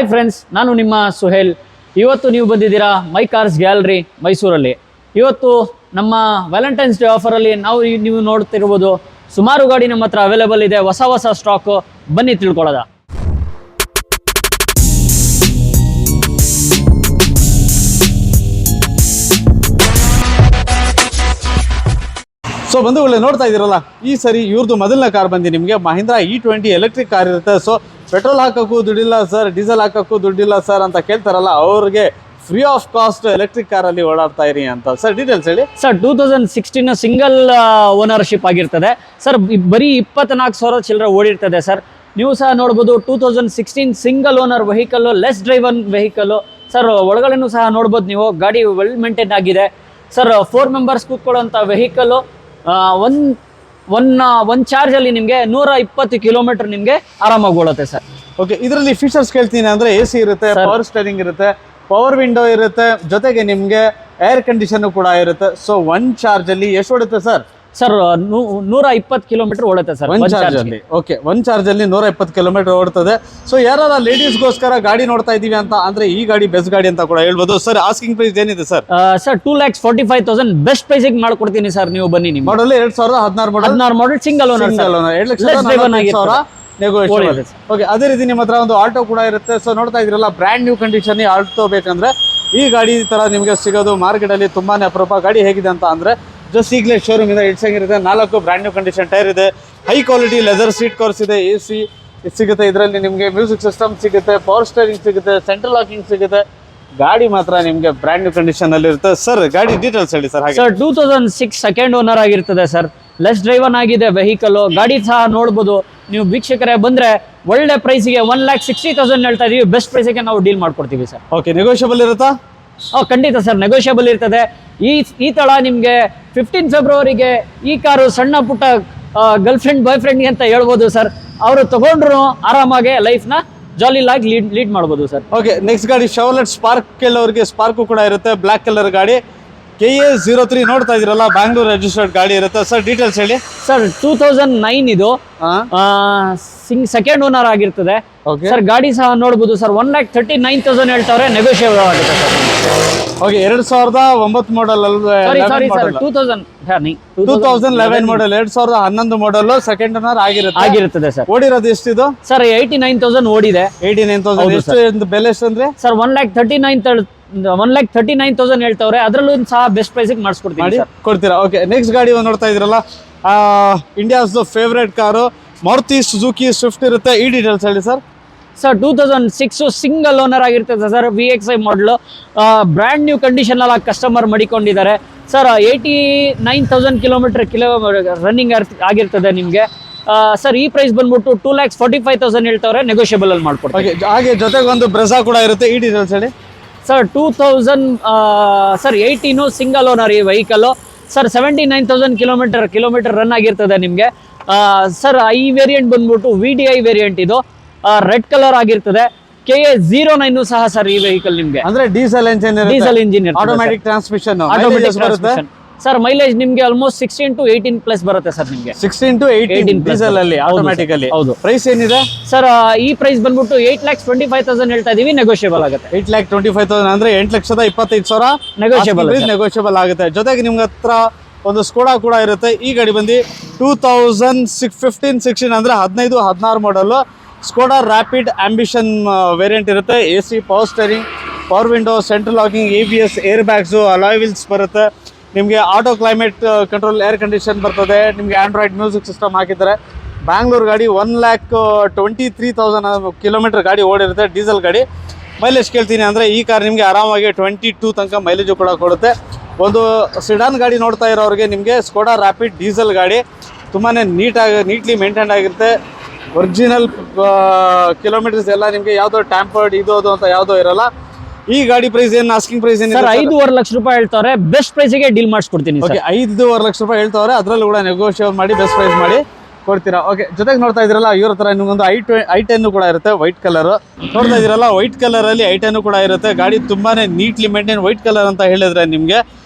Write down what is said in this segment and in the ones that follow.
Hi friends, ನಾನು ನಿಮ್ಮ ಸುಹೇಲ್. ಇವತ್ತು ನೀವು ಬಂದಿದ್ದೀರಾ ಮೈ ಕಾರ್ಸ್ ಗ್ಯಾಲರಿ ಮೈಸೂರಲ್ಲಿ. ಇವತ್ತು ನಮ್ಮ ವ್ಯಾಲೆಂಟೈನ್ಸ್ ಡೇ ಆಫರಲ್ಲಿ ನೀವು ನೋಡ್ತಿರ್ಬೋದು ಸುಮಾರು ಗಾಡಿ ನಮ್ಮ ಹತ್ರ ಅವೈಲೇಬಲ್ ಇದೆ. ಹೊಸ ಸ್ಟಾಕು, ಬನ್ನಿ ತಿಳ್ಕೊಳ್ಳೋದ. ಸೊ ಬಂಧುಗಳೇ, ನೋಡ್ತಾ ಇದ್ದೀರಲ್ಲ, ಈ ಸರಿ ಇವ್ರದ್ದು ಮೊದಲನೇ ಕಾರ್ ಬಂದು ನಿಮಗೆ ಮಹೀಂದ್ರಾ E20 ಎಲೆಕ್ಟ್ರಿಕ್ ಕಾರ್ ಇರುತ್ತೆ. ಸೊ ಪೆಟ್ರೋಲ್ ಹಾಕೋಕ್ಕೂ ದುಡ್ಡಿಲ್ಲ ಸರ್, ಡೀಸೆಲ್ ಹಾಕೋಕ್ಕೂ ದುಡ್ಡಿಲ್ಲ ಸರ್ ಅಂತ ಕೇಳ್ತಾರಲ್ಲ, ಅವ್ರಿಗೆ ಫ್ರೀ ಆಫ್ ಕಾಸ್ಟ್ ಎಲೆಕ್ಟ್ರಿಕ್ ಕಾರಲ್ಲಿ ಓಡಾಡ್ತಾ ಇರಿ ಅಂತ. ಸರ್ ಡೀಟೇಲ್ಸ್ ಹೇಳಿ ಸರ್. 2016 ಸಿಂಗಲ್ ಓನರ್ಶಿಪ್ ಆಗಿರ್ತದೆ ಸರ್. ಬರೀ 24,000 ಚಿಲ್ಲರೆ ಓಡಿರ್ತದೆ ಸರ್. ನೀವು ಸಹ ನೋಡ್ಬೋದು 2016 single owner vehicle, less driven vehicle sir. ಒಳಗಡೆನೂ ಸಹ ನೋಡ್ಬೋದು ನೀವು, ಗಾಡಿ ವೆಲ್ ಮೇಂಟೈನ್ ಆಗಿದೆ ಸರ್. 4 ಮೆಂಬರ್ಸ್ ಕೂತ್ಕೊಳ್ಳೋಂಥ ವೆಹಿಕಲ್. ಒಂದು ಚಾರ್ಜಲ್ಲಿ ನಿಮಗೆ 120 ಕಿಲೋಮೀಟರ್ ನಿಮಗೆ ಆರಾಮಾಗಿ ಓಡುತ್ತೆ ಸರ್. ಓಕೆ, ಇದರಲ್ಲಿ ಫೀಚರ್ಸ್ ಕೇಳ್ತೀನಿ ಅಂದರೆ AC ಇರುತ್ತೆ, ಪವರ್ ಸ್ಟೇರಿಂಗ್ ಇರುತ್ತೆ, ಪವರ್ ವಿಂಡೋ ಇರುತ್ತೆ, ಜೊತೆಗೆ ನಿಮಗೆ ಏರ್ ಕಂಡೀಷನ್ ಕೂಡ ಇರುತ್ತೆ. ಸೊ ಒಂದು ಚಾರ್ಜಲ್ಲಿ ಎಷ್ಟು ಓಡುತ್ತೆ ಸರ್? ಸರ್ 120 ಕಿಲೋಮೀಟರ್ ಓಡುತ್ತೆ ಸರ್ ಒಂದು ಚಾರ್ಜಲ್ಲಿ. ಓಕೆ, ಒಂದು ಚಾರ್ಜಲ್ಲಿ 120 ಕಿಲೋಮೀಟರ್ ಓಡ್ತದೆ. ಸೊ ಯಾರು ಲೇಡೀಸ್ಗೋಸ್ಕರ ಗಾಡಿ ನೋಡ್ತಾ ಇದ್ದೀವಿ ಅಂತ ಅಂದ್ರೆ ಈ ಗಾಡಿ ಬೆಸ್ಟ್ ಗಾಡಿ ಅಂತ ಕೂಡ ಹೇಳ್ಬೋದು. ಸರ್ ಆಸ್ಕಿಂಗ್ ಪ್ರೈಸ್ ಏನಿದೆ ಸರ್? ಸರ್ 2,45,000 ಬೆಸ್ಟ್ ಪ್ರೈಸಿಗೆ ಮಾಡ್ಕೊಡ್ತೀನಿ ಸರ್. ನೀವು ಬನ್ನಿ. ನಿಮ್ಮ ಮಾಡಲ್ 2016 model single owner, 2,40,000 negotiable. Okay, ಅದೇ ರೀತಿ ನಿಮ್ಮ ಹತ್ರ ಒಂದು ಆಲ್ಟೋ ಕೂಡ ಇರುತ್ತೆ. ಸೊ ನೋಡ್ತಾ ಇದ್ರಲ್ಲ, ಬ್ರ್ಯಾಂಡ್ ನ್ಯೂ ಕಂಡೀಷನ್ ಆಲ್ಟೋ ಬೇಕಂದ್ರೆ ಈ ಗಾಡಿ ತರ ನಿಮಗೆ ಸಿಗೋದು ಮಾರ್ಕೆಟ್ ಅಲ್ಲಿ ತುಂಬಾನೇ ಅಪರೂಪ. ಗಾಡಿ ಹೇಗಿದೆ ಅಂತ ಅಂದ್ರೆ ಜಸ್ಟ್ ಈಗಲೇ ಶೋರೂಮ್ ಇಂದ ಇಟ್ಸಂಗಿರುತ್ತೆ. 4 ಬ್ರ್ಯಾಂಡ್ ನ್ಯೂ ಕಂಡೀಷನ್ ಟೈರ್ ಇದೆ, high quality leather seat covers ಇದೆ, AC ಸಿಗುತ್ತೆ. ಇದರಲ್ಲಿ ನಿಮಗೆ ಮ್ಯೂಸಿಕ್ ಸಿಸ್ಟಮ್ ಸಿಗುತ್ತೆ, ಪವರ್ ಸ್ಟೇರಿಂಗ್ ಸಿಗುತ್ತೆ, ಸೆಂಟ್ರಲ್ ಲಾಕಿಂಗ್ ಸಿಗುತ್ತೆ. ಗಾಡಿ ಮಾತ್ರ ನಿಮಗೆ ಬ್ರ್ಯಾಂಡ್ ನ್ಯೂ ಕಂಡೀಷನ್ ಅಲ್ಲಿ ಇರುತ್ತೆ. ಸರ್ ಗಾಡಿ ಡೀಟೇಲ್ಸ್ ಹೇಳಿ ಸರ್. ಸರ್ 2006 ಸೆಕೆಂಡ್ ಓನರ್ ಆಗಿರ್ತದೆ ಸರ್. ಲೆಸ್ ಡ್ರೈವನ್ ಆಗಿದೆ ವೆಹಿಕಲ್. ಗಾಡಿ ಸಹ ನೋಡ್ಬೋದು ನೀವು ವೀಕ್ಷಕರೇ. ಬಂದ್ರೆ ಒಳ್ಳೆ ಪ್ರೈಸಿಗೆ 1,60,000 ಹೇಳ್ತಾ ಇದೀವಿ. ಬೆಸ್ಟ್ ಪ್ರೈಸಿಗೆ ನಾವು ಡೀಲ್ ಮಾಡ್ಕೊಡ್ತೀವಿ ಸರ್. ಓಕೆ, ನೆಗೋಷಿಯಬಲ್ ಇರುತ್ತಾ? ಖಂಡಿತ ಸರ್, ನೆಗೋಷಿಯಬಲ್ ಇರ್ತದೆ. ಈ ತಳ ನಿಮಗೆ 15 ಫೆಬ್ರವರಿಗೆ ಈ ಕಾರು ಸಣ್ಣ ಪುಟ್ಟ ಗರ್ಲ್ ಫ್ರೆಂಡ್ ಬಾಯ್ ಫ್ರೆಂಡ್ಗೆ ಅಂತ ಹೇಳ್ಬೋದು ಸರ್. ಅವರು ತಗೊಂಡ್ರು ಆರಾಮಾಗಿ ಲೈಫ್ನ ಜಾಲಿಲಾಗಿ ಲೀಡ್ ಮಾಡ್ಬೋದು ಸರ್. ಓಕೆ, ನೆಕ್ಸ್ಟ್ ಗಾಡಿ ಶೆವ್ರಲೆಟ್ ಸ್ಪಾರ್ಕ್. ಕೆಲವರಿಗೆ ಸ್ಪಾರ್ಕು ಕೂಡ ಇರುತ್ತೆ, ಬ್ಲ್ಯಾಕ್ ಕಲರ್ ಗಾಡಿ. KA03 ನೋಡ್ತಾ ಇದೀರಲ್ಲ, ಬ್ಯಾಂಗ್ಳೂರ್ ರಿಜಿಸ್ಟರ್ಡ್ ಗಾಡಿ ಇರುತ್ತೆ. ಸರ್ ಡೀಟೇಲ್ಸ್ ಹೇಳಿ ಸರ್. 2009 ಇದು ಸೆಕೆಂಡ್ ಓನರ್ ಆಗಿರ್ತದೆ ಸರ್. ಗಾಡಿ ಸಹ ನೋಡ್ಬೋದು ಸರ್. 1,39,000 ಹೇಳ್ತಾವ್ರೆ, ನೆಗೋಷಿಯಬಲ್ ಆಗುತ್ತೆ ಸರ್. ಓಕೆ, 2009 ಮಾಡಲ್ ಅಲ್ವಾ? 2011 ಮಾಡಲ್, 2011 ಮಾಡಲ್, ಸೆಕೆಂಡ್ ಓನರ್ ಆಗಿರುತ್ತದೆ ಸರ್. ಓಡಿರೋದು ಎಷ್ಟಿದು ಸರ್? 89,000 ಓಡಿದೆ. 89,000. ಎಷ್ಟು ಬೆಲೆ ಎಷ್ಟು ಅಂದ್ರೆ ಸರ್? 1,39,000 ಹೇಳ್ತಾವ್ರೆ. ಅದರಲ್ಲೂ ಸಹ ಬೆಸ್ಟ್ ಪ್ರೈಸಿಗೆ ಮಾಡಿಸ್ಕೊಡ್ತೀನಿ ಕೊಡ್ತೀರಾ? ಓಕೆ, ನೆಕ್ಸ್ಟ್ ಗಾಡಿ ನೋಡ್ತಾ ಇದ್ರಲ್ಲ, India's favourite car Maruti Suzuki Swift ಇರುತ್ತೆ. ಈ ಡೀಟೇಲ್ಸ್ ಹೇಳಿ ಸರ್. ಸರ್ 2006 ಸಿಂಗಲ್ ಓನರ್ ಆಗಿರ್ತದೆ ಸರ್. VXI ಮಾಡಲು, ಬ್ರ್ಯಾಂಡ್ ನ್ಯೂ ಕಂಡೀಷನ್ ಎಲ್ಲ ಕಸ್ಟಮರ್ ಮಾಡಿಕೊಂಡಿದ್ದಾರೆ ಸರ್. 89,000 ಕಿಲೋಮೀಟರ್ ರನ್ನಿಂಗ್ ಆಗಿರ್ತದೆ ನಿಮಗೆ ಸರ್. ಈ ಪ್ರೈಸ್ ಬಂದ್ಬಿಟ್ಟು 2,45,000 ಹೇಳ್ತಾವ್ರೆ, ನೆಗೋಷಿಯಬಲ್ ಅಲ್ಲಿ ಮಾಡ್ಕೊಡ್ತೀವಿ. ಹಾಗೆ ಜೊತೆಗೆ ಒಂದು ಬ್ರೆಜಾ ಕೂಡ ಇರುತ್ತೆ. ಈ ಡೀಟೇಲ್ಸ್ ಹೇಳಿ ಸರ್. 2018 ಸಿಂಗಲ್ ಓನರ್ ಈ ವೆಹಿಕಲ್ ಸರ್. 79,000 ಕಿಲೋಮೀಟರ್ ರನ್ ಆಗಿರ್ತದೆ ನಿಮಗೆ ಸರ್. ಈ ವೇರಿಯಂಟ್ ಬಂದ್ಬಿಟ್ಟು VDI ವೇರಿಯಂಟ್. ಇದು ರೆಡ್ ಕಲರ್ ಆಗಿರ್ತದೆ. KA09 ಸಹ ಸರ್. ಈ ವೆಹಿಕಲ್ ನಿಮಗೆ ಅಂದ್ರೆ diesel engine, automatic transmission sir. Mileage ನಿಮಗೆ ಆಲ್ಮೋಸ್ಟ್ 16 to 18 ಪ್ಲಸ್ ಬರುತ್ತೆ ಸರ್. ನಿಮಗೆ 16 to 18 ಡೀಸೆಲ್ ಅಲ್ಲಿ, ಆಟೋಮ್ಯಾಟಿಕ್ ಅಲ್ಲಿ. ಹೌದು. ಪ್ರೈಸ್ ಏನಿದೆ ಸರ್? ಈ ಪ್ರೈಸ್ ಬಂದ್ಬಿಟ್ಟು 8,25,000 ಹೇಳ್ತಾ ಇದೀವಿ, ನೆಗೋಷಿಯಬಲ್ ಆಗುತ್ತೆ. 8,25,000 ಅಂದ್ರೆ 8,25,000 ನೆಗೋಷಿಯಬಲ್ ಆಗುತ್ತೆ. ಜೊತೆಗೆ ನಿಮ್ಗೆ ಹತ್ರ ಒಂದು ಸ್ಕೋಡಾ ಕೂಡ ಇರುತ್ತೆ. ಈ ಗಾಡಿ ಬಂದು 2015-16 ಅಂದ್ರೆ 15-16 ಮಾಡಲ್ ಸ್ಕೋಡಾ ರ್ಯಾಪಿಡ್ ಆಂಬಿಷನ್ ವೇರಿಯಂಟ್ ಇರುತ್ತೆ. AC, power steering, power window, central locking, ABS, air bags, alloy wheels ಬರುತ್ತೆ. ನಿಮಗೆ auto climate control, air condition ಬರ್ತದೆ. ನಿಮಗೆ ಆಂಡ್ರಾಯ್ಡ್ ಮ್ಯೂಸಿಕ್ ಸಿಸ್ಟಮ್ ಹಾಕಿದ್ದಾರೆ. ಬ್ಯಾಂಗ್ಳೂರ್ ಗಾಡಿ 1,23,000 ಕಿಲೋಮೀಟರ್ ಗಾಡಿ ಓಡಿರುತ್ತೆ, ಡೀಸೆಲ್ ಗಾಡಿ. ಮೈಲೇಜ್ ಕೇಳ್ತೀನಿ ಅಂದರೆ ಈ ಕಾರ್ ನಿಮಗೆ ಆರಾಮಾಗಿ 22 ತನಕ ಮೈಲೇಜು ಕೂಡ ಕೊಡುತ್ತೆ. ಒಂದು ಸಿಡಾನ್ ಗಾಡಿ ನೋಡ್ತಾ ಇರೋರಿಗೆ ನಿಮಗೆ ಸ್ಕೋಡಾ ರ್ಯಾಪಿಡ್ ಡೀಸೆಲ್ ಗಾಡಿ ತುಂಬಾ ನೀಟ್ಲಿ ಮೇಂಟೈನ್ ಆಗಿರುತ್ತೆ. ಒರಿಜಿನಲ್ ಕಿಲೋಮೀಟರ್ಸ್ ಎಲ್ಲ ನಿಮಗೆ ಯಾವುದೋ ಟ್ಯಾಂಪರ್ಡ್ ಇದು ಅಂತ ಯಾವುದೋ ಇರಲ್ಲ. ಈ ಗಾಡಿ ಪ್ರೈಸ್ ಏನು, ಆಸ್ಕಿಂಗ್ ಪ್ರೈಸ್ ಏನು? 5.5 ಲಕ್ಷ ರೂಪಾಯಿ ಹೇಳ್ತಾರೆ, ಬೆಸ್ಟ್ ಪ್ರೈಸಿಗೆ ಡೀಲ್ ಮಾಡಿಸ್ಕೊಡ್ತೀನಿ. ಓಕೆ, 5.5 ಲಕ್ಷ ರೂಪಾಯಿ ಹೇಳ್ತಾವ್ರೆ. ಅದರಲ್ಲೂ ಕೂಡ ನೆಗೋಷಿಯೇಟ್ ಮಾಡಿ ಬೆಸ್ಟ್ ಪ್ರೈಸ್ ಮಾಡಿ ಕೊಡ್ತೀರಾ? ಓಕೆ, ಜೊತೆಗೆ ನೋಡ್ತಾ ಇದ್ರಲ್ಲ, ಇವ್ರ ಹತ್ರ ನಿಮ್ಗೊಂದು i10 ಕೂಡ ಇರುತ್ತೆ, ವೈಟ್ ಕಲರ್. ನೋಡ್ತಾ ಇದ್ದೀರಲ್ಲ, ವೈಟ್ ಕಲರ್ ಅಲ್ಲಿ i10 ಕೂಡ ಇರುತ್ತೆ. ಗಾಡಿ ತುಂಬಾನೇ ನೀಟ್ಲಿ ಮೇಂಟೈನ್. ವೈಟ್ ಕಲರ್ ಅಂತ ಹೇಳಿದ್ರೆ ನಿಮಗೆ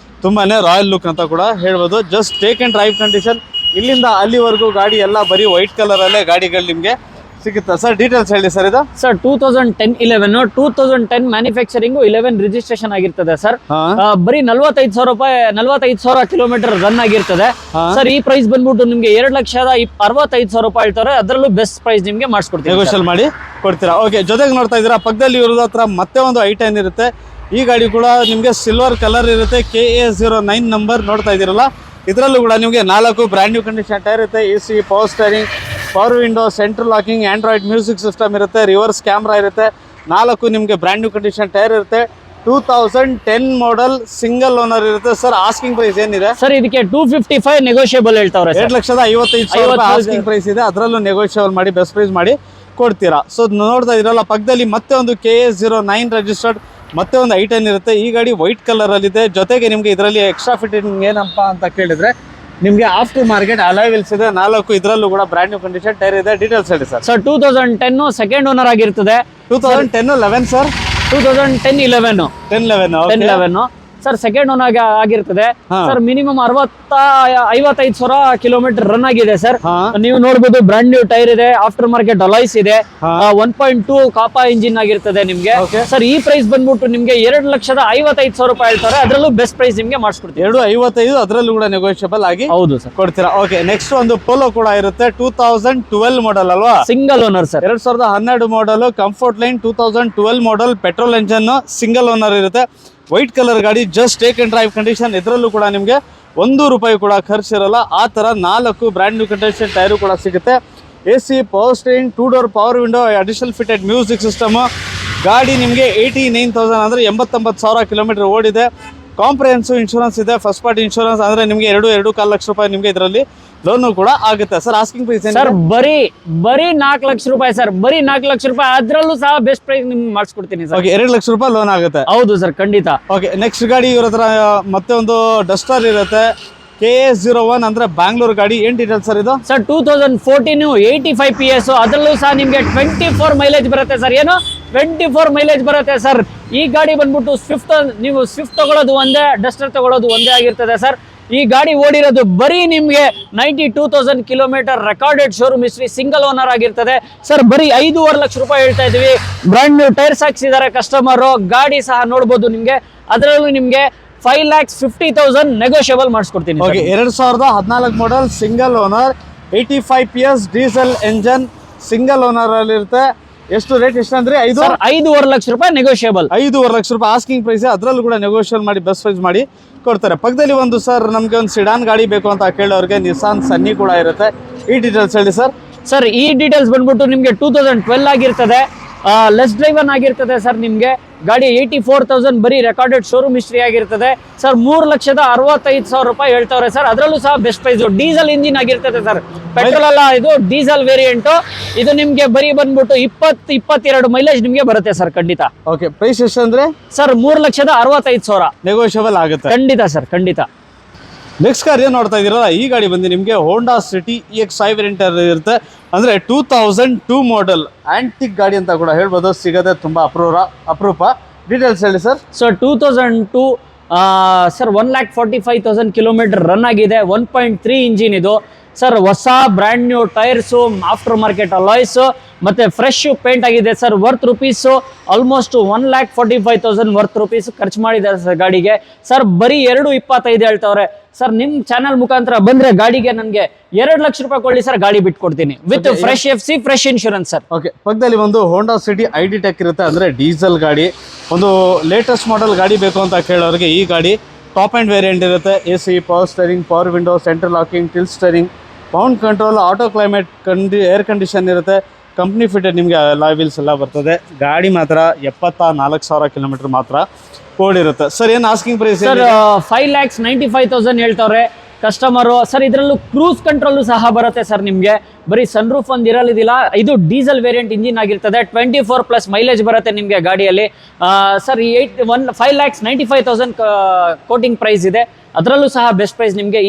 ತುಂಬಾನೇ ರಾಯಲ್ ಲುಕ್ ಅಂತ ಕೂಡ ಹೇಳ್ಬೋದು. Just take and drive condition. ಇಲ್ಲಿಂದ ಅಲ್ಲಿವರೆಗೂ ಗಾಡಿ ಎಲ್ಲ ಬರೀ ವೈಟ್ ಕಲರ್ ಅಲ್ಲೇ ಗಾಡಿಗಳು ನಿಮಗೆ ಸಿಗುತ್ತಾ ಸರ್? ಡೀಟೇಲ್ಸ್ ಹೇಳಿ ಸರ್ ಇದು. ಸರ್ 2010 ಮ್ಯಾನುಫ್ಯಾಕ್ಚರಿಂಗ್ 11 ರಿಜಿಸ್ಟ್ರೇಷನ್ ಆಗಿರ್ತದೆ ಸರ್. ಬರೀ 45,000 ಕಿಲೋಮೀಟರ್ ರನ್ ಆಗಿರ್ತದೆ ಸರ್. ಈ ಪ್ರೈಸ್ ಬಂದ್ಬಿಟ್ಟು ನಿಮ್ಗೆ 2,65,000 ರೂಪಾಯಿ ಹೇಳ್ತಾರೆ. ಅದರಲ್ಲೂ ಬೆಸ್ಟ್ ಪ್ರೈಸ್ ನಿಮ್ಗೆ ಮಾಡಿಸ್ಕೊಡ್ತೀವಿ, ನೆಗೋಷಿಯಲ್ ಮಾಡಿ ಕೊಡ್ತೀರಾ. ಓಕೆ, ಜೊತೆಗೆ ನೋಡ್ತಾ ಇದ್ದೀರಾ ಪಕ್ಕದಲ್ಲಿ ಇವ್ರ ಹತ್ರ ಮತ್ತೆ ಒಂದು i10 ಇರುತ್ತೆ. ಈ ಗಾಡಿ ಕೂಡ ನಿಮಗೆ ಸಿಲ್ವರ್ ಕಲರ್ ಇರುತ್ತೆ, KA09 ನಂಬರ್ ನೋಡ್ತಾ ಇದ್ದೀರಲ್ಲ. ಇದರಲ್ಲೂ ಕೂಡ ನಿಮಗೆ 4 ಬ್ರ್ಯಾಂಡ್ ನ್ಯೂ ಕಂಡೀಷನ್ ಟೈರ್ ಇರುತ್ತೆ, AC, power steering, power window, central locking, Android music system ಇರುತ್ತೆ, ರಿವರ್ಸ್ ಕ್ಯಾಮ್ರಾ ಇರುತ್ತೆ. 4 ನಿಮಗೆ ಬ್ರ್ಯಾಂಡ್ ನ್ಯೂ ಕಂಡೀಷನ್ ಟೈರ್ ಇರುತ್ತೆ. 2010 ಮಾಡೆಲ್ ಸಿಂಗಲ್ ಓನರ್ ಇರುತ್ತೆ ಸರ್. ಆಸ್ಕಿಂಗ್ ಪ್ರೈಸ್ ಏನಿದೆ ಸರ್? ಇದಕ್ಕೆ 255 ನೆಗೋಷಿಯಬಲ್ ಹೇಳ್ತಾವ್ರೆ. 2,55,000 ಆಸ್ಕಿಂಗ್ ಪ್ರೈಸ್ ಇದೆ. ಅದರಲ್ಲೂ ನೆಗೋಷಿಯಬಲ್ ಮಾಡಿ ಬೆಸ್ಟ್ ಪ್ರೈಸ್ ಮಾಡಿ ಕೊಡ್ತೀರಾ. ಸೊ ನೋಡ್ತಾ ಇದ್ರಲ್ಲ ಪಕ್ಕದಲ್ಲಿ ಮತ್ತೆ ಒಂದು KA09 ರಿಜಿಸ್ಟರ್ಡ್ ಮತ್ತೆ ಒಂದು i10 ಇರುತ್ತೆ. ಈ ಗಾಡಿ ವೈಟ್ ಕಲರ್ ಅಲ್ಲಿ ಇದೆ. ಜೊತೆಗೆ ನಿಮ್ಗೆ ಇದರಲ್ಲಿ ಎಕ್ಸ್ಟ್ರಾ ಫಿಟ್ಟಿಂಗ್ ಏನಪ್ಪಾ ಅಂತ ಕೇಳಿದ್ರೆ ನಿಮ್ಗೆ ಆಫ್ಟರ್ ಮಾರ್ಕೆಟ್ ಅಲಾಯ್ ವೀಲ್ಸ್ ಇದೆ 4. ಇದರಲ್ಲೂ ಕೂಡ ಬ್ರ್ಯಾಂಡ್ ನ್ಯೂ ಕಂಡೀಷನ್ ಟೈರ್ ಇದೆ. ಡೀಟೇಲ್ಸ್ ಹೇಳಿ ಸರ್. ಸರ್ 2010 ಸೆಕೆಂಡ್ ಓನರ್ ಆಗಿರ್ತದೆ. 2010-11 ಸರ್. 10-11 ಸರ್ ಸೆಕೆಂಡ್ ಓನರ್ ಆಗಿರ್ತದೆ ಸರ್. ಮಿನಿಮಮ್ 55,000 ಕಿಲೋಮೀಟರ್ ರನ್ ಆಗಿದೆ ಸರ್. ನೀವು ನೋಡಬಹುದು ಬ್ರಾಂಡ್ ನ್ಯೂ ಟೈರ್ ಇದೆ, ಆಫ್ಟರ್ ಮಾರ್ಕೆಟ್ ಅಲಾಯ್ಸ್ ಇದೆ, 1.2 ಕಾಪಾ ಇಂಜಿನ್ ಆಗಿರ್ತದೆ ನಿಮ್ಗೆ ಸರ್. ಈ ಪ್ರೈಸ್ ಬಂದ್ಬಿಟ್ಟು ನಿಮ್ಗೆ 2,55,000 ರೂಪಾಯಿ ಹೇಳ್ತಾರೆ. ಅದರಲ್ಲೂ ಬೆಸ್ಟ್ ಪ್ರೈಸ್ ನಿಮ್ಗೆ ಮಾಡಿಸ್ಕೊಡ್ತೀವಿ. 255 ಅದರಲ್ಲೂ ಕೂಡ ನೆಗೋಷಿಯಬಲ್ ಆಗಿ ಹೌದು ಸರ್ ಕೊಡ್ತೀರಾ. ಓಕೆ, ನೆಕ್ಸ್ಟ್ ಒಂದು ಪೋಲೋ ಕೂಡ ಇರುತ್ತೆ. 2012 ಮಾಡೆಲ್ ಅಲ್ವಾ? Single owner sir. 2012 model, comfort line, 2012 model, petrol engine, single owner ಇರುತ್ತೆ. ವೈಟ್ ಕಲರ್ ಗಾಡಿ, just take and drive condition. ಇದರಲ್ಲೂ ಕೂಡ ನಿಮಗೆ ₹1 ಕೂಡ ಖರ್ಚಿರಲ್ಲ. ಆ ಥರ 4 ಬ್ರ್ಯಾಂಡ್ ನ್ಯೂ ಕಂಡೀಷನ್ ಟೈರು ಕೂಡ ಸಿಗುತ್ತೆ. AC, power steering, 2 door power window, additional fitted music system. ಗಾಡಿ ನಿಮಗೆ 89,000 ಅಂದರೆ 89,000 ಕಿಲೋಮೀಟರ್ ಓಡಿದೆ. ಕಾಂಪ್ರಿಹೆನ್ಸಿವ್ ಇನ್ಶೂರೆನ್ಸ್ ಇದೆ, ಫಸ್ಟ್ ಪಾರ್ಟಿ ಇನ್ಶೂರೆನ್ಸ್. ಅಂದರೆ ನಿಮಗೆ 2.5 ಲಕ್ಷ ರೂಪಾಯಿ ನಿಮಗೆ ಇದರಲ್ಲಿ ಲೋನು ಕೂಡ ಆಗುತ್ತೆ ಸರ್. ಆಸ್ಕಿಂಗ್ ಪ್ರೈಸ್ ಸರ್ ಬರೀ 4 ಲಕ್ಷ ರೂಪಾಯಿ ಸರ್. ಬರೀ 4 ಲಕ್ಷ ರೂಪಾಯಿ. ಅದರಲ್ಲೂ ಸಹ ಬೆಸ್ಟ್ ಪ್ರೈಸ್ ನಿಮ್ಗೆ ಮಾಡಿಸ್ಕೊಡ್ತೀನಿ ಸರ್. ಓಕೆ, 2 ಲಕ್ಷ ರೂಪಾಯಿ ಲೋನ್ ಆಗುತ್ತೆ. ಹೌದು ಸರ್, ಖಂಡಿತ. ಓಕೆ, ನೆಕ್ಸ್ಟ್ ಗಾಡಿ ಇವ್ರ ಹತ್ರ ಮತ್ತೆ ಒಂದು ಡಸ್ಟರ್ ಇರುತ್ತೆ, KA01 ಅಂದ್ರೆ ಬ್ಯಾಂಗ್ಳೂರ್ ಗಾಡಿ. ಏನ್ ಡೀಟೇಲ್ಸ್ ಸರ್ ಇದು? Sir 2014 85 PS. ಅದರಲ್ಲೂ ಸಹ ನಿಮ್ಗೆ 24 ಮೈಲೇಜ್ ಬರುತ್ತೆ ಸರ್. ಏನು 24 ಮೈಲೇಜ್ ಬರುತ್ತೆ ಸರ್. ಈ ಗಾಡಿ ಬಂದ್ಬಿಟ್ಟು ಸ್ವಿಫ್ಟ್, ನೀವು ಸ್ವಿಫ್ಟ್ ತಗೊಳ್ಳೋದು ಒಂದೇ, ಡಸ್ಟರ್ ತಗೊಳ್ಳೋದು ಒಂದೇ ಆಗಿರ್ತದೆ ಸರ್. ಈ ಗಾಡಿ ಓಡಿರೋದು ಬರೀ ನಿಮ್ಗೆ 92,000 kilometre recorded showroom history, single owner ಆಗಿರ್ತದೆ ಸರ್. ಬರೀ 5.5 ಲಕ್ಷ ರೂಪಾಯಿ ಹೇಳ್ತಾ ಇದೀವಿ. ಬ್ರಾಂಡ್ ನ್ಯೂ ಟೈರ್ಸ್ ಹಾಕ್ಸಿದ್ದಾರೆ ಕಸ್ಟಮರ್. ಗಾಡಿ ಸಹ ನೋಡ್ಬೋದು ನಿಮ್ಗೆ. ಅದರಲ್ಲೂ ನಿಮ್ಗೆ 5,50,000 ನೆಗೋಷಿಯಬಲ್ ಮಾಡಿಸ್ಕೊಡ್ತೀನಿ. 2014 model, single owner, 85 PS, diesel engine, single owner ಅಲ್ಲಿ ಇರುತ್ತೆ. ಎಷ್ಟು ರೇಟ್ ಎಷ್ಟು ಅಂದ್ರೆ 5.5 ಲಕ್ಷ ರೂಪಾಯಿ ನೆಗೋಷಿಯಬಲ್. 5.5 ಲಕ್ಷ ರೂಪಾಯಿ ಆಸ್ಕಿಂಗ್ ಪ್ರೈಸ್. ಅದರಲ್ಲೂ ಕೂಡ ನೆಗೋಷಿಯಲ್ ಮಾಡಿ ಬೆಸ್ಟ್ ಪ್ರೈಸ್ ಮಾಡಿ ಕೊಡ್ತಾರೆ. ಪಕ್ಕದಲ್ಲಿ ಒಂದು ಸರ್ ನಮ್ಗೆ ಒಂದು ಸಿಡಾನ್ ಗಾಡಿ ಬೇಕು ಅಂತ ಕೇಳೋರಿಗೆ ನಿಸಾನ್ ಸನ್ನಿ ಕೂಡ ಇರುತ್ತೆ. ಈ ಡೀಟೇಲ್ಸ್ ಹೇಳಿ ಸರ್. ಸರ್ ಈ ಡೀಟೇಲ್ಸ್ ಬಂದ್ಬಿಟ್ಟು ನಿಮ್ಗೆ 2012 ಆಗಿರ್ತದೆ, ಲೆಸ್ ಡ್ರೈವನ್ ಆಗಿರ್ತದೆ ಸರ್. ನಿಮ್ಗೆ ಗಾಡಿ 84,000 ಬರೀ ರೆಕಾರ್ಡೆಡ್ ಶೋರೂಮ್ ಹಿಸ್ಟ್ರಿ ಆಗಿರ್ತದೆ ಸರ್. 3,65,000 ರೂಪಾಯಿ ಹೇಳ್ತಾವ್ರೆ ಸರ್. ಅದರಲ್ಲೂ ಸಹ ಬೆಸ್ಟ್ ಪ್ರೈಸ್. ಡೀಸೆಲ್ ಇಂಜಿನ್ ಆಗಿರ್ತದೆ ಸರ್, ಪೆಟ್ರೋಲ್ ಅಲ್ಲ, ಇದು ಡೀಸೆಲ್ ವೇರಿಯಂಟ್. ಇದು ನಿಮ್ಗೆ ಬರೀ ಬಂದ್ಬಿಟ್ಟು 20-22 ಮೈಲೇಜ್ ನಿಮ್ಗೆ ಬರುತ್ತೆ ಸರ್, ಖಂಡಿತ. ಓಕೆ, ಪ್ರೈಸ್ ಎಷ್ಟು ಅಂದ್ರೆ ಸರ್ 3,65,000 ನೆಗೋಷಿಯಬಲ್ ಆಗುತ್ತೆ. ಖಂಡಿತ ಸರ್, ಖಂಡಿತ. ನೆಕ್ಸ್ಟ್ ಕಾರ್ ಏನು ನೋಡ್ತಾ ಇದ್ದೀರಲ್ಲ, ಈ ಗಾಡಿ ಬಂದು ನಿಮಗೆ ಹೋಂಡಾ ಸಿಟಿ EX5 ವೇರಿಯಂಟ್ ಇರುತ್ತೆ. ಅಂದರೆ 2002 ಮಾಡೆಲ್, ಆಂಟಿಕ್ ಗಾಡಿ ಅಂತ ಕೂಡ ಹೇಳ್ಬೋದು. ಸಿಗದೆ ತುಂಬ ಅಪರೂಪ. ಡೀಟೇಲ್ಸ್ ಹೇಳಿ sir. So 2002 sir 1,45,000 kilometre run ಆಗಿದೆ. 1.3 ಇಂಜಿನ್ ಇದು ಸರ್. ಹೊಸ brand new tyres, after market alloys, ಮತ್ತೆ ಫ್ರೆಶ್ ಪೇಂಟ್ ಆಗಿದೆ sir. Worth rupees almost 1,45,000 worth rupees ಖರ್ಚು ಮಾಡಿದ್ದಾರೆ ಸರ್ ಗಾಡಿಗೆ ಸರ್. ಬರೀ 2.25 ಹೇಳ್ತಾವ್ರೆ ಸರ್. ನಿಮ್ ಚಾನಲ್ ಮುಖಾಂತರ ಬಂದ್ರೆ ಗಾಡಿಗೆ ನನಗೆ 2 ಲಕ್ಷ ರೂಪಾಯಿ ಕೊಡ್ಲಿ ಸರ್, ಗಾಡಿ ಬಿಟ್ಕೊಡ್ತೀನಿ with fresh FC, fresh insurance sir. Okay, ಪಕ್ಕದಲ್ಲಿ ಒಂದು ಹೋಂಡಾ ಸಿಟಿ ID ಟೆಕ್ ಇರುತ್ತೆ. ಅಂದರೆ ಡೀಸೆಲ್ ಗಾಡಿ, ಒಂದು ಲೇಟೆಸ್ಟ್ ಮಾಡೆಲ್ ಗಾಡಿ ಬೇಕು ಅಂತ ಕೇಳೋರಿಗೆ ಈ ಗಾಡಿ ಟಾಪ್ ಆ್ಯಂಡ್ ವೇರಿಯಂಟ್ ಇರುತ್ತೆ. AC, power steering, power window, central locking, tilt steering, ಪೌಂಡ್ control, auto climate, air condition ಇರುತ್ತೆ. ಕಂಪ್ನಿ ಫಿಟೆಡ್ ನಿಮಗೆ ಅಲಾಯ್ ವೀಲ್ಸ್ ಎಲ್ಲ ಬರ್ತದೆ. ಗಾಡಿ ಮಾತ್ರ 74,000 ಕಿಲೋಮೀಟರ್ ಮಾತ್ರ ಓಡಿರುತ್ತೆ ಸರ್. ಏನು ಆಸ್ಕಿಂಗ್ ಪ್ರೈಸ್ ಸರ್? 5,95,000 ಹೇಳ್ತಾವ್ರೆ ಕಸ್ಟಮರು ಸರ್. ಇದರಲ್ಲೂ ಕ್ರೂಸ್ ಕಂಟ್ರೋಲ್ ಸಹ ಬರುತ್ತೆ ಸರ್. ನಿಮಗೆ ಬರೀ ಸನ್ ರೂಫ್ ಒಂದು ಇರಲಿದಿಲ್ಲ. ಇದು ಡೀಸೆಲ್ ವೇರಿಯಂಟ್ ಇಂಜಿನ್ ಆಗಿರ್ತದೆ. 24+ ಮೈಲೇಜ್ ಬರುತ್ತೆ ನಿಮಗೆ ಗಾಡಿಯಲ್ಲಿ ಸರ್. 5,95,000 ಕೋಟಿಂಗ್ ಪ್ರೈಸ್ ಇದೆ. ಅದರಲ್ಲೂ ಸಹ ಬೆಸ್ಟ್ ಪ್ರೈಸ್ ನಿಮಗೆ.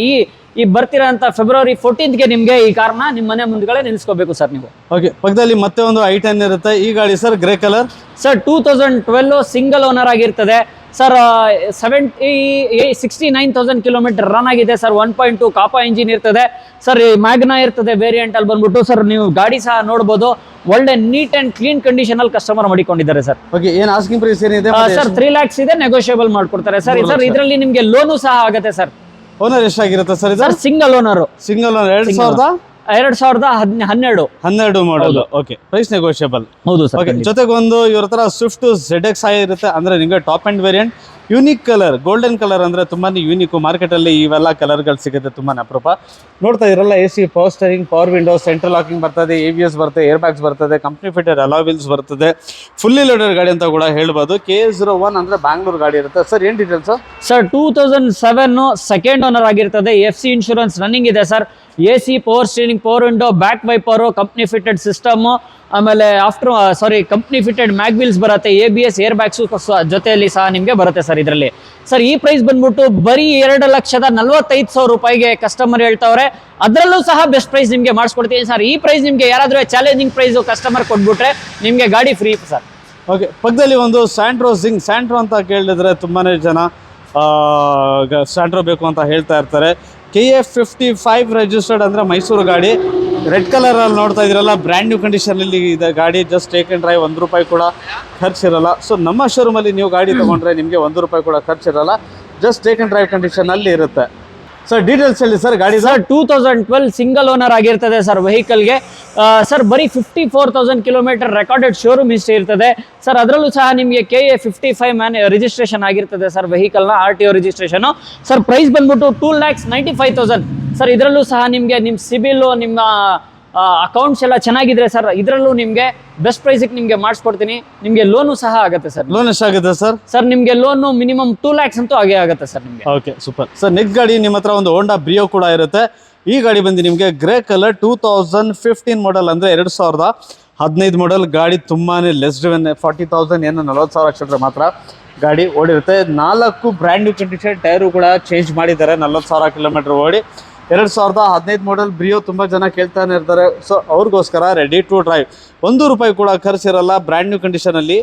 ಈ ಬರ್ತಿರೋಂಥ February 14th ನಿಮಗೆ ಈ ಕಾರ್ನ ನಿಮ್ಮ ಮನೆ ಮುಂದ್ಗಡೆ ನಿಲ್ಲಿಸ್ಕೋಬೇಕು ಸರ್ ನೀವು. ಓಕೆ, ಪಕ್ಕದಲ್ಲಿ ಮತ್ತೆ ಒಂದು i10 ಇರುತ್ತೆ. ಈ ಗಾಡಿ sir grey colour sir. 2012 single owner ಆಗಿರ್ತದೆ ಸರ್ 69,000 ಕಿಲೋಮೀಟರ್ ರನ್ ಆಗಿದೆ ಸರ್. 1.2 ಕಾಪಾ ಇಂಜಿನ್ ಇರ್ತದೆ ಸರ್. ಮ್ಯಾಗ್ನಾ ಇರ್ತದೆ ವೇರಿಯಂಟ್ ಅಲ್ಲಿ ಬಂದ್ಬಿಟ್ಟು ಸರ್. ನೀವು ಗಾಡಿ ಸಹ ನೋಡಬಹುದು, ಒಳ್ಳೆ ನೀಟ್ ಅಂಡ್ ಕ್ಲೀನ್ ಕಂಡೀಷನ್ ಅಲ್ಲಿ ಕಸ್ಟಮರ್ ಮಾಡಿಕೊಂಡಿದ್ದಾರೆ ಸರ್. ಓಕೆ, ಏನ್ ಆಸ್ಕಿಂಗ್ ಪ್ರೈಸ್ ಏನಿದೆ ಸರ್? 3 lakhs ಇದೆ, ನೆಗೋಷಿಯಬಲ್ ಮಾಡ್ಕೊಡ್ತಾರೆ ಸರ್. ಸರ್ ಇದರಲ್ಲಿ ನಿಮ್ಗೆ ಲೋನು ಸಹ ಆಗುತ್ತೆ ಸರ್. ಓನರ್ ಎಷ್ಟಾಗಿರುತ್ತೆ ಸರ್ ಇದು? Sir single owner. Single owner 2012 model. Okay, price negotiable. ಹೌದು ಸರ್. ಓಕೆ, ಜೊತೆಗೆ ಒಂದು ಇವ್ರ ಹತ್ರ ಸ್ವಿಫ್ಟ್ ZX ಇರುತ್ತೆ, ಅಂದ್ರೆ ನಿಮಗೆ top and variant. Unique colour, golden colour ಅಂದ್ರೆ ತುಂಬಾನೇ ಯೂನಿಕ್. ಮಾರ್ಕೆಟ್ ಅಲ್ಲಿ ಇವೆಲ್ಲ ಕಲರ್ಗಳು ಸಿಗುತ್ತೆ, ತುಂಬಾನೇ ಅಪರೂಪ. ನೋಡ್ತಾ ಇರಲ್ಲ, AC, power steering, power window, central locking ಬರ್ತದೆ, ABS ಬರ್ತದೆ, ಏರ್ ಬ್ಯಾಗ್ಸ್ ಬರ್ತದೆ, ಕಂಪ್ನಿ ಫಿಟೆಡ್ ಅಲಾಯ್ ವೀಲ್ಸ್ ಬರ್ತದೆ. ಫುಲ್ಲಿ ಲೋಡೆಡ್ ಗಾಡಿ ಅಂತ ಕೂಡ ಹೇಳ್ಬೋದು. KA01 ಅಂದ್ರೆ ಬ್ಯಾಂಗ್ಳೂರ್ ಗಾಡಿ ಇರುತ್ತೆ ಸರ್. ಏನ್ ಡೀಟೇಲ್ಸ್ ಸರ್? 2007 ಸೆಕೆಂಡ್ ಓನರ್ ಆಗಿರ್ತದೆ. FC ಇನ್ಶೂರೆನ್ಸ್ ರನ್ನಿಂಗ್ ಇದೆ sir. AC, power steering, power window, back wiper, company fitted system, ಆಮೇಲೆ ಕಂಪ್ನಿ ಫಿಟೆಡ್ ಮ್ಯಾಗ್ ವೀಲ್ಸ್ ಬರುತ್ತೆ, ABS, ಏರ್ ಬ್ಯಾಗ್ಸ್ ಜೊತೆಯಲ್ಲಿ ಸಹ ನಿಮಗೆ ಬರುತ್ತೆ ಸರ್ ಇದರಲ್ಲಿ. ಸರ್ ಈ ಪ್ರೈಸ್ ಬಂದ್ಬಿಟ್ಟು ಬರೀ 2,45,000 ರೂಪಾಯಿಗೆ ಕಸ್ಟಮರ್ ಹೇಳ್ತಾವ್ರೆ. ಅದರಲ್ಲೂ ಸಹ ಬೆಸ್ಟ್ ಪ್ರೈಸ್ ನಿಮಗೆ ಮಾಡಿಸ್ಕೊಡ್ತೀನಿ ಸರ್. ಈ ಪ್ರೈಸ್ ನಿಮಗೆ ಯಾರಾದ್ರೂ ಚಾಲೆಂಜಿಂಗ್ ಪ್ರೈಸ್ ಕಸ್ಟಮರ್ ಕೊಟ್ಬಿಟ್ರೆ ನಿಮಗೆ ಗಾಡಿ ಫ್ರೀ ಸರ್. ಓಕೆ, ಪಕ್ಕದಲ್ಲಿ ಒಂದು ಸ್ಯಾಂಟ್ರೋ ಸ್ಯಾಂಟ್ರೋ ಅಂತ ಕೇಳಿದ್ರೆ ತುಂಬಾನೇ ಜನ ಸ್ಯಾಂಟ್ರೋ ಬೇಕು ಅಂತ ಹೇಳ್ತಾ ಇರ್ತಾರೆ. KA55 ರಿಜಿಸ್ಟರ್ಡ್ ಅಂದ್ರೆ ಮೈಸೂರು ಗಾಡಿ. ರೆಡ್ ಕಲರ್ ಅಲ್ಲಿ ನೋಡ್ತಾ ಇದ್ರಲ್ಲ, ಬ್ರ್ಯಾಂಡ್ ನ್ಯೂ ಕಂಡೀಷನ್ ಅಲ್ಲಿ ಇದೆ ಗಾಡಿ. ಜಸ್ಟ್ ಟೇಕ್ ಅಂಡ್ ಡ್ರೈವ್, 1 ರೂಪಾಯಿ ಕೂಡ ಖರ್ಚಿರಲ್ಲ. ಸೊ ನಮ್ಮ ಶೋರೂಮ್ ಅಲ್ಲಿ ನೀವು ಗಾಡಿ ತಗೊಂಡ್ರೆ ನಿಮಗೆ 1 ರೂಪಾಯಿ ಕೂಡ ಖರ್ಚಿರಲ್ಲ. Just take and drive condition ಅಲ್ಲಿ ಇರುತ್ತೆ. ಸರ್ ಡೀಟೇಲ್ಸ್ ಹೇಳಿ ಸರ್ ಗಾಡಿ. ಸರ್ 2012 ಸಿಂಗಲ್ ಓನರ್ ಆಗಿರ್ತದೆ ಸರ್ ವೆಹಿಕಲ್ಗೆ. ಸರ್ ಬರೀ 54,000 ಕಿಲೋಮೀಟರ್ ರೆಕಾರ್ಡೆಡ್ ಶೋರೂಮ್ ಹಿಸ್ಟ್ರಿ ಇರ್ತದೆ ಸರ್. ಅದರಲ್ಲೂ ಸಹ ನಿಮಗೆ KA55 ರಿಜಿಸ್ಟ್ರೇಷನ್ ಆಗಿರ್ತದೆ ಸರ್ ವೆಹಿಕಲ್ನ, RTO ರಿಜಿಸ್ಟ್ರೇಷನ್ ಸರ್. ಪ್ರೈಸ್ ಬಂದ್ಬಿಟ್ಟು 2,95,000 ಸರ್. ಇದರಲ್ಲೂ ಸಹ ನಿಮಗೆ ನಿಮ್ಮ ಸಿಬಿಲ್, ನಿಮ್ಮ ಅಕೌಂಟ್ಸ್ ಎಲ್ಲ ಚೆನ್ನಾಗಿದ್ರೆ ಸರ್, ಇದರಲ್ಲೂ ನಿಮಗೆ ಬೆಸ್ಟ್ ಪ್ರೈಸಿಗೆ ನಿಮಗೆ ಮಾಡಿಸ್ಕೊಡ್ತೀನಿ. ನಿಮಗೆ ಲೋನು ಸಹ ಆಗುತ್ತೆ ಸರ್. ಲೋನ್ ಎಷ್ಟಾಗುತ್ತೆ ಸರ್? ಸರ್ ನಿಮಗೆ ಲೋನು ಮಿನಿಮಮ್ 2 lakhs ಅಂತೂ ಆಗೇ ಆಗುತ್ತೆ ಸರ್ ನಿಮಗೆ. Okay, super sir. ನೆಕ್ಸ್ಟ್ ಗಾಡಿ ನಿಮ್ಮ ಹತ್ರ ಒಂದು ಹೋಂಡಾ ಬ್ರಿಯೋ ಕೂಡ ಇರುತ್ತೆ. ಈ ಗಾಡಿ ಬಂದು ನಿಮಗೆ ಗ್ರೇ ಕಲರ್, 2015 ಮಾಡೆಲ್ ಅಂದ್ರೆ 2015 ಮಾಡೆಲ್ ಗಾಡಿ. ತುಂಬಾನೇ ಲೆಸ್ ಡ್ರಿವನ್, 40,000 ಏನು 40,000 ಅಕ್ಷರ ಮಾತ್ರ ಗಾಡಿ ಓಡಿರುತ್ತೆ. 4 ಬ್ರ್ಯಾಂಡ್ ನ್ಯೂ ಕಂಡೀಷನ್ ಟೈರು ಕೂಡ ಚೇಂಜ್ ಮಾಡಿದ್ದಾರೆ. 40,000 ಕಿಲೋಮೀಟರ್ ಓಡಿ. 2015 ಮಾಡೆಲ್ ಬ್ರಿಯೋ ತುಂಬಾ ಜನ ಕೇಳ್ತಾನೆ ಇರ್ತಾರೆ. ಸೊ ಅವ್ರಿಗೋಸ್ಕರ ರೆಡಿ ಟು ಡ್ರೈವ್, 1 ರೂಪಾಯಿ ಕೂಡ ಖರ್ಚಿರಲ್ಲ, ಬ್ರ್ಯಾಂಡ್ ನ್ಯೂ ಕಂಡೀಷನ್ ಅಲ್ಲಿ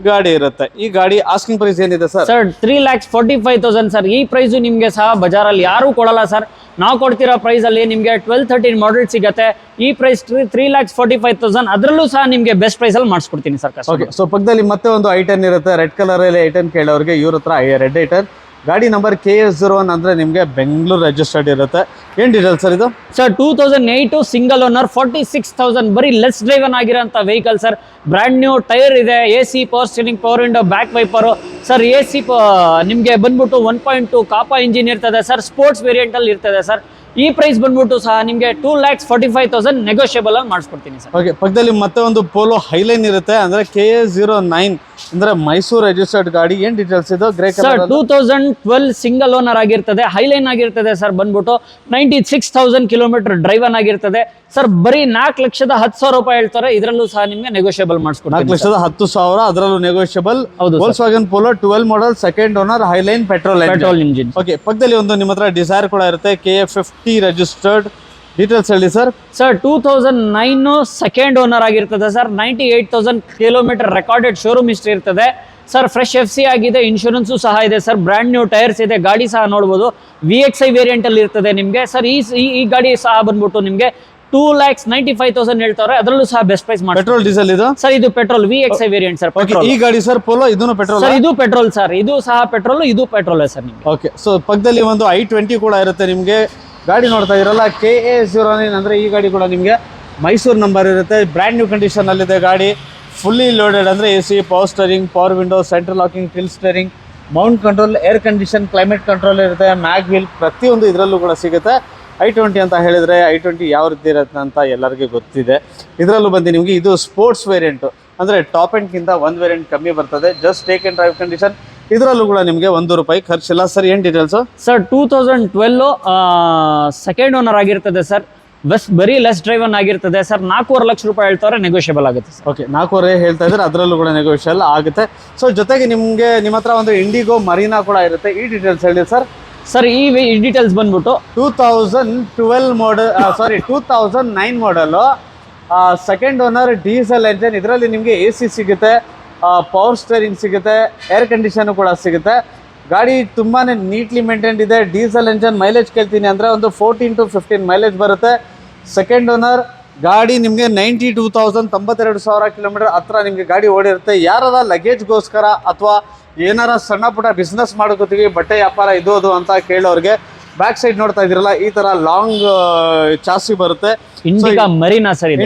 ಗಾಡಿ ಇರುತ್ತೆ. ಈ ಗಾಡಿ ಆಸ್ಕಿಂಗ್ ಪ್ರೈಸ್ ಏನಿದೆ ಸರ್? Sir 3,45,000 sir. ಈ ಪ್ರೈಸು ನಿಮಗೆ ಸಹ ಬಜಾರಲ್ಲಿ ಯಾರೂ ಕೊಡಲ್ಲ ಸರ್. ನಾವು ಕೊಡ್ತಿರೋ ಪ್ರೈಸ್ ಅಲ್ಲಿ ನಿಮಗೆ 12-13 ಮಾಡೆಲ್ ಸಿಗುತ್ತೆ. ಈ ಪ್ರೈಸ್ 3,45,000. ಅದರಲ್ಲೂ ಸಹ ನಿಮಗೆ ಬೆಸ್ಟ್ ಪ್ರೈಸ್ ಅಲ್ಲಿ ಮಾಡಿಸ್ಕೊಡ್ತೀನಿ ಸರ್. ಓಕೆ, ಸೊ ಪಕ್ಕದಲ್ಲಿ ಮತ್ತೆ ಒಂದು I10 ಇರುತ್ತೆ. ರೆಡ್ ಕಲರ್ ಅಲ್ಲಿ I10 ಕೇಳೋರಿಗೆ ಇವ್ರ ಹತ್ರ ರೆಡ್ I10 ಗಾಡಿ ನಂಬರ್ KA01 ಅಂದ್ರೆ ನಿಮಗೆ ಬೆಂಗಳೂರು ರಿಜಿಸ್ಟರ್ಡ್ ಇರುತ್ತೆ. ಏನ್ ಡೀಟೇಲ್ಸ್ ಸರ್ ಇದು? ಸರ್ 2008 ಸಿಂಗಲ್ ಓನರ್, 46,000 ಬರೀ ಲೆಸ್ ಡ್ರೈವನ್ ಆಗಿರೋಂಥ vehicle sir. Brand new tyre ಇದೆ, AC, power steering, power window, back wiper sir. AC ನಿಮಗೆ ಬಂದ್ಬಿಟ್ಟು 1.2 ಕಾಪಾ ಇಂಜಿನ್ ಇರ್ತದೆ ಸರ್. ಸ್ಪೋರ್ಟ್ಸ್ ವೇರಿಯಂಟ್ ಅಲ್ಲಿ ಇರ್ತದೆ ಸರ್. ಈ ಪ್ರೈಸ್ ಬಂದ್ಬಿಟ್ಟು ಸಹ ನಿಮಗೆ 2,45,000 ನೆಗೋಷಿಯಬಲ್ ಆಗಿ ಮಾಡಿಸ್ಕೊಡ್ತೀನಿ ಸರ್. ಓಕೆ, ಪಕ್ಕದಲ್ಲಿ ಮತ್ತೆ ಒಂದು ಪೋಲೋ ಹೈಲೈನ್ ಇರುತ್ತೆ, ಅಂದ್ರೆ KA09 ಅಂದ್ರೆ ಮೈಸೂರು ರಿಜಿಸ್ಟರ್ಡ್ ಗಾಡಿ. ಏನ್ ಡೀಟೇಲ್ಸ್ ಇದು? ಗ್ರೇ ಕಲರ್, 2012 ಸಿಂಗಲ್ ಓನರ್ ಆಗಿರ್ತದೆ, ಹೈಲೈನ್ ಆಗಿರ್ತದೆ ಸರ್. ಬಂದ್ಬಿಟ್ಟು 96,000 ಕಿಲೋಮೀಟರ್ ಡ್ರೈವನ್ ಆಗಿರ್ತದೆ ಸರ್. ಬರೀ 4,10,000 ರೂಪಾಯಿ ಹೇಳ್ತಾರೆ. ಇದರಲ್ಲೂ ಸಹ ನಿಮಗೆ ನೆಗೋಷಿಯಬಲ್ ಮಾಡಿಸ್ಕೊಡ್ತೀನಿ. 4,10,000 ಅದರಲ್ಲೂ negotiable. Volkswagen Polo 12 model, second owner, highline, petrol engine. Okay, ಪಕ್ಕದಲ್ಲಿ ಒಂದು ನಿಮ್ಮ ಹತ್ರ ಡಿಸೈರ್ ಕೂಡ ಇರುತ್ತೆ, KA50 ರಿಜಿಸ್ಟರ್ಡ್. ಡೀಟೇಲ್ಸ್ ಹೇಳಿ ಸರ್. ಸರ್ 2009 ಸೆಕೆಂಡ್ ಓನರ್ ಆಗಿರ್ತದೆ sir. 98,000 kilometre recorded showroom history ಇರ್ತದೆ ಸರ್. ಫ್ರೆಶ್ FC ಆಗಿದೆ, ಇನ್ಶೂರೆನ್ಸು ಸಹ ಇದೆ ಸರ್. ಬ್ರ್ಯಾಂಡ್ ನ್ಯೂ ಟೈರ್ಸ್ ಇದೆ. ಗಾಡಿ ಸಹ ನೋಡ್ಬೋದು, VXI ವೇರಿಯಂಟ್ ಅಲ್ಲಿ ಇರ್ತದೆ ನಿಮಗೆ ಸರ್. ಈ ಗಾಡಿ ಸಹ ಬಂದ್ಬಿಟ್ಟು ನಿಮಗೆ 2,95,000 ಹೇಳ್ತಾರೆ. ಅದರಲ್ಲೂ ಸಹ ಬೆಸ್ಟ್ ಪ್ರೈಸ್ ಮಾಡಿ. ಪೆಟ್ರೋಲ್ ಡೀಸೆಲ್ ಇದು ಸರ್? ಇದು ಪೆಟ್ರೋಲ್, VXI ವೇರಿಯಂಟ್ ಸರ್. ಈ ಗಾಡಿ ಸರ್ ಪೋಲೋ, ಇದನ್ನು ಪೆಟ್ರೋಲ್ ಸರ್. ಇದು ಪೆಟ್ರೋಲ್ ಸರ್. ಇದು ಸಹ ಪೆಟ್ರೋಲ್, ಇದು ಪೆಟ್ರೋಲ್ ಸರ್ ನಿಮಗೆ. ಓಕೆ, ಸೊ ಪಕ್ಕದಲ್ಲಿ ಒಂದು I20 ಕೂಡ ಇರುತ್ತೆ ನಿಮಗೆ. ಗಾಡಿ ನೋಡ್ತಾ ಇರಲ್ಲ, KA09 ಅಂದ್ರೆ ಈ ಗಾಡಿ ಕೂಡ ನಿಮಗೆ ಮೈಸೂರು ನಂಬರ್ ಇರುತ್ತೆ. ಬ್ರ್ಯಾಂಡ್ ನ್ಯೂ ಕಂಡೀಷನ್ ಅಲ್ಲಿದೆ ಗಾಡಿ. ಫುಲ್ಲಿ ಲೋಡೆಡ್ ಅಂದ್ರೆ AC, power steering, power window, central locking, tilt steering, Mount control, air condition, climate control ಇರುತ್ತೆ, ಮ್ಯಾಗ್ ವೀಲ್, ಪ್ರತಿಯೊಂದು ಇದರಲ್ಲೂ ಕೂಡ ಸಿಗುತ್ತೆ. I20 ಅಂತ ಹೇಳಿದ್ರೆ I20 ಯಾವ ರೀತಿ ಇರುತ್ತೆ ಅಂತ ಎಲ್ಲರಿಗೂ ಗೊತ್ತಿದೆ. ಇದರಲ್ಲೂ ಬಂದು ನಿಮಗೆ ಇದು ಸ್ಪೋರ್ಟ್ಸ್ ವೇರಿಯಂಟ್, ಅಂದ್ರೆ ಟಾಪ್ ಎಂಡ್ಗಿಂತ 1 ವೇರಿಯಂಟ್ ಕಮ್ಮಿ ಬರ್ತದೆ. Just take and drive condition. ಇದರಲ್ಲೂ ಕೂಡ ನಿಮಗೆ 1 ರೂಪಾಯಿ ಖರ್ಚಿಲ್ಲ ಸರ್. ಏನ್ ಡೀಟೇಲ್ಸ್ ಸರ್? 2012 ಸೆಕೆಂಡ್ ಓನರ್ ಆಗಿರ್ತದೆ ಸರ್. ಬರೀ ಲೆಸ್ ಡ್ರೈವನ್ ಆಗಿರ್ತದೆ ಸರ್. 4.5 ಲಕ್ಷ ರೂಪಾಯಿ ಹೇಳ್ತಾರೆ, ನೆಗೋಷಿಯಬಲ್ ಆಗುತ್ತೆ ಸರ್. ಓಕೆ, 4.5 ಹೇಳ್ತಾ ಇದ್ದಾರೆ, ಅದರಲ್ಲೂ ಕೂಡ ನೆಗೋಷಿಯಬಲ್ ಆಗುತ್ತೆ. ಸೊ ಜೊತೆಗೆ ನಿಮಗೆ ನಿಮ್ಮ ಹತ್ರ ಒಂದು ಇಂಡಿಗೋ ಮರೀನಾ ಕೂಡ ಇರುತ್ತೆ. ಈ ಡೀಟೇಲ್ಸ್ ಹೇಳಿ ಸರ್. ಸರ್ ಈ ಡೀಟೇಲ್ಸ್ ಬಂದ್ಬಿಟ್ಟು 2012 model, 2009 model, second owner, diesel engine. ಇದರಲ್ಲಿ ನಿಮಗೆ AC ಸಿಗುತ್ತೆ, ಪವರ್ ಸ್ಟೇರಿಂಗ್ ಸಿಗುತ್ತೆ, ಏರ್ ಕಂಡೀಷನ್ ಕೂಡ ಸಿಗುತ್ತೆ. ಗಾಡಿ ತುಂಬಾನೇ ನೀಟ್ಲಿ ಮೇಂಟೈನ್ ಇದೆ. ಡೀಸೆಲ್ ಎಂಜಿನ್ ಮೈಲೇಜ್ ಕೇಳ್ತೀನಿ ಅಂದ್ರೆ ಒಂದು 14 to 15 ಮೈಲೇಜ್ ಬರುತ್ತೆ. ಸೆಕೆಂಡ್ ಓನರ್ ಗಾಡಿ ನಿಮಗೆ 92,000 92,000 ಕಿಲೋಮೀಟರ್ ಹತ್ರ ನಿಮಗೆ ಗಾಡಿ ಓಡಿರುತ್ತೆ. ಯಾರಾದ ಲಗೇಜ್ಗೋಸ್ಕರ ಅಥವಾ ಏನಾರ ಸಣ್ಣ ಪುಟ್ಟ ಬಿಸ್ನೆಸ್ ಮಾಡ್ಕೋತೀವಿ, ಬಟ್ಟೆ ವ್ಯಾಪಾರ ಇದು ಅದು ಅಂತ ಕೇಳೋರಿಗೆ ಬ್ಯಾಕ್ ಸೈಡ್ ನೋಡ್ತಾ ಇದೀರಲ್ಲ ಈ ತರ ಲಾಂಗ್ ಚಾಸಿ ಬರುತ್ತೆ. ಇಂಡಿಕಾ ಮರೀನಾ ಸರ್ ಇದು.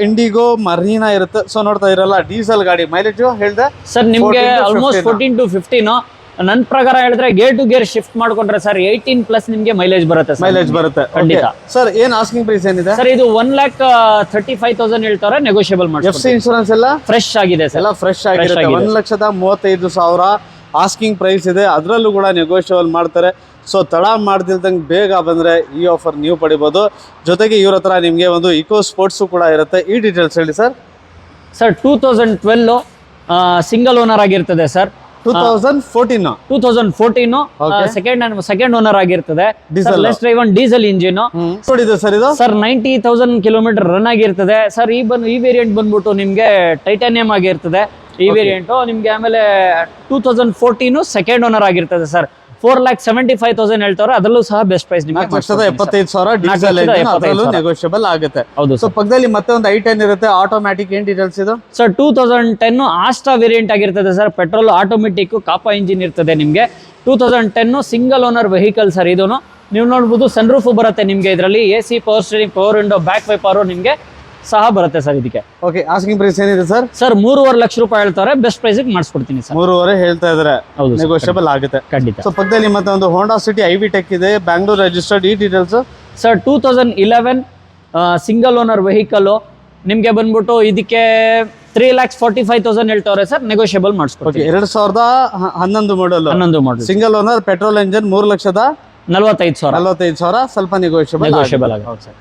ಇಂಡಿಗೋ ಮರೀನಾ ಇರುತ್ತೆ. ಸೊ ನೋಡ್ತಾ ಇರಲ್ಲ ಡೀಸೆಲ್ ಗಾಡಿ ಮೈಲೇಜ್ ಹೇಳ್ದೆ ಸರ್ ನಿಮ್ಗೆ ಆಲ್ಮೋಸ್ಟ್ 14 to 15. ನನ್ನ ಪ್ರಕಾರ ಹೇಳಿದ್ರೆ ಗೇರ್ ಟು ಗೇರ್ ಶಿಫ್ಟ್ ಮಾಡ್ಕೊಂಡ್ರೆ ಸರ್ 18+ ನಿಮ್ಗೆ ಮೈಲೇಜ್ ಬರುತ್ತೆ. ಮೈಲೇಜ್ ಬರುತ್ತೆ ಖಂಡಿತ. ಸರ್ ಏನ್ ಆಸ್ಕಿಂಗ್ ಪ್ರೈಸ್ ಏನಿದೆ ಸರ್ ಇದು 1,35,000 ಹೇಳ್ತಾರೆ, ನೆಗೋಷಿಯಬಲ್ ಮಾಡಿ. FC ಇನ್ಶೂರೆನ್ಸ್ ಎಲ್ಲ ಫ್ರೆಶ್ ಆಗಿದೆ ಸರ್, ಎಲ್ಲ ಫ್ರೆಶ್ ಆಗಿರುತ್ತೆ. 1,35,000 ಆಸ್ಕಿಂಗ್ ಪ್ರೈಸ್ ಇದೆ. ಅದರಲ್ಲೂ ಕೂಡ ನೆಗೋಷಿಯಬಲ್ ಮಾಡ್ತಾರೆ. ಸೊ ತಡ ಮಾಡ್ತಿಲ್ದಂಗೆ ಬೇಗ ಬಂದರೆ ಈ ಆಫರ್ ನೀವು ಪಡಿಬೋದು. ಜೊತೆಗೆ ಇವ್ರ ಹತ್ರ ನಿಮಗೆ ಒಂದು ಇಕೋ ಸ್ಪೋರ್ಟ್ಸು ಕೂಡ ಇರುತ್ತೆ. ಈ ಡೀಟೇಲ್ಸ್ ಹೇಳಿ ಸರ್. ಸರ್ 2012 ಸಿಂಗಲ್ ಓನರ್ ಆಗಿರ್ತದೆ ಸರ್. 2014 ಸೆಕೆಂಡ್ ಓನರ್ ಆಗಿರ್ತದೆ. Less drive diesel engine sir ಇದು ಸರ್ 90,000 ಕಿಲೋಮೀಟರ್ ರನ್ ಆಗಿರ್ತದೆ ಸರ್. ಈ ವೇರಿಯಂಟ್ ಬಂದ್ಬಿಟ್ಟು ನಿಮ್ಗೆ ಟೈಟಾನಿಯಂ ಆಗಿರ್ತದೆ ಈ ವೇರಿಯಂಟ್ ನಿಮ್ಗೆ. ಆಮೇಲೆ 2014 ಸೆಕೆಂಡ್ ಓನರ್ ಆಗಿರ್ತದೆ ಸರ್. 4,75,000 ಹೇಳ್ತಾರೆ, ಅದರಲ್ಲೂ ಸಹ ಬೆಸ್ಟ್ ಪ್ರೈಸ್ ನಿಮಗೆ 4,75,000 ಡೀಸೆಲ್ ನೆಗೋಷಿಯಬಲ್ ಆಗುತ್ತೆ. ಹೌದು. ಸೊ ಪಕ್ಕದಲ್ಲಿ ಮತ್ತೆ ಒಂದು i10 ಇರುತ್ತೆ ಆಟೋಮ್ಯಾಟಿಕ್. ಏನ್ ಡೀಟೇಲ್ಸ್ ಇದು ಸರ್ 2010 ಆಸ್ಟಾ ವೇರಿಯಂಟ್ ಆಗಿರ್ತದೆ ಸರ್. ಪೆಟ್ರೋಲ್ ಆಟೋಮೆಟಿಕ್ ಕಾಪಾ ಇಂಜಿನ್ ಇರ್ತದೆ ನಿಮಗೆ. 2010 ಸಿಂಗಲ್ ಓನರ್ ವೆಹಿಕಲ್ ಸರ್. ಇದು ನೀವು ನೋಡ್ಬೋದು ಸನ್ ರೂಫ್ ಬರುತ್ತೆ ನಿಮಗೆ. ಇದರಲ್ಲಿ AC, power steering, power window, back wiper ನಿಮಗೆ ಸಹ ಬರುತ್ತೆ ಸರ್. ಇದಕ್ಕೆ ಓಕೆ ಆಸ್ಕಿಂಗ್ ಪ್ರೈಸ್ ಏನಿದೆ ಸರ್? ಸರ್ 3.5 ಲಕ್ಷ ರೂಪಾಯಿ ಹೇಳ್ತಾರೆ, ಬೆಸ್ಟ್ ಪ್ರೈಸ್ ಮಾಡಿಸ್ಕೊಡ್ತೀನಿ ಸರ್. 3.5 ಹೇಳ್ತಾ ಇದಾರೆ. ಹೌದು, ನೆಗೋಷಿಯಬಲ್ ಆಗುತ್ತೆ ಖಂಡಿತ. ಸೊ ಪಕ್ಕದಲ್ಲಿ ಮತ್ತೆ ಒಂದು ಹೋಂಡಾ ಸಿಟಿ IV ಟೆಕ್ ಇದೆ, ಬ್ಯಾಂಗ್ಳೂರ್ ರಿಜಿಸ್ಟರ್ಡ್. ಈ details sir 2011 single owner vehicle ನಿಮ್ಗೆ ಬಂದ್ಬಿಟ್ಟು ಇದಕ್ಕೆ 3,45,000 ಹೇಳ್ತಾರೆ ಸರ್, ನೆಗೋಷಿಯಬಲ್ ಮಾಡಿಸ್ಕೊಡ್ತೀನಿ. 2011 ಮಾಡಲ್ 11 model single owner petrol engine 3,45,000 45,000 ಸ್ವಲ್ಪ ನೆಗೋಷಿಯಬಲ್ ನೆಗೋಷಿಯಬಲ್ ಆಗುತ್ತೆ.